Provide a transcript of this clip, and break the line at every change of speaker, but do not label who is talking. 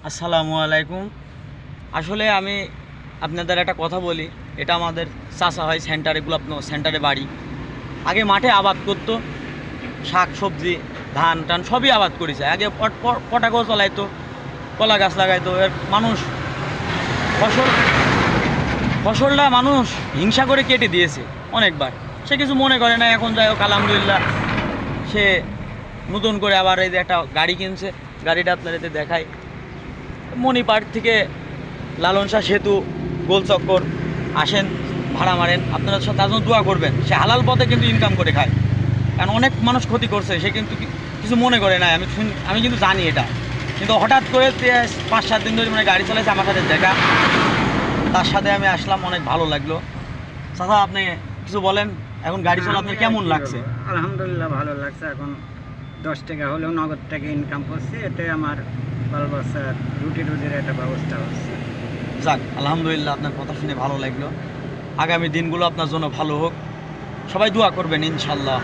আসসালামু আলাইকুম। আসলে আমি আপনাদের একটা কথা বলি, এটা আমাদের চাষা হয় সেন্টারে, গোলাপনগর সেন্টারে বাড়ি। আগে মাঠে আবাদ করতো, শাক সবজি ধান টান সবই আবাদ করেছে। আগে পটাকও চলাইতো, কলা গাছ লাগাইতো। এর মানুষ ফসল ফসলটা মানুষ হিংসা করে কেটে দিয়েছে অনেকবার। সে কিছু মনে করে না। এখন যাই হোক আলহামদুলিল্লাহ, সে নতুন করে আবার এই যে একটা গাড়ি কিনছে। গাড়িটা আপনার এতে দেখায়, মণি পার্ক থেকে লালন শাহ সেতু গোলচক্কর আসেন, ভাড়া মারেন। আপনারা তার জন্য দোয়া করবেন। সে হালাল পথে কিন্তু ইনকাম করে খায়, কারণ অনেক মানুষ ক্ষতি করছে, সে কিন্তু কিছু মনে করে না। আমি কিন্তু জানি এটা, কিন্তু হঠাৎ করে 5-7 দিন ধরে মানে গাড়ি চালাইছে, আমার সাথে দেখা, তার সাথে আমি আসলাম, অনেক ভালো লাগলো। চাচা আপনি কিছু বলেন, এখন গাড়ি চালা আপনার কেমন লাগছে?
আলহামদুলিল্লাহ ভালো লাগছে। এখন 10 টাকা হলেও নগদ টাকা ইনকাম করছি, এতে আমার বাল বাচ্চার রুটি রুজির একটা ব্যবস্থা হচ্ছে।
যাক আলহামদুলিল্লাহ, আপনার কথা শুনে ভালো লাগলো। আগামী দিনগুলো আপনার জন্য ভালো হোক, সবাই দোয়া করবেন ইনশাল্লাহ।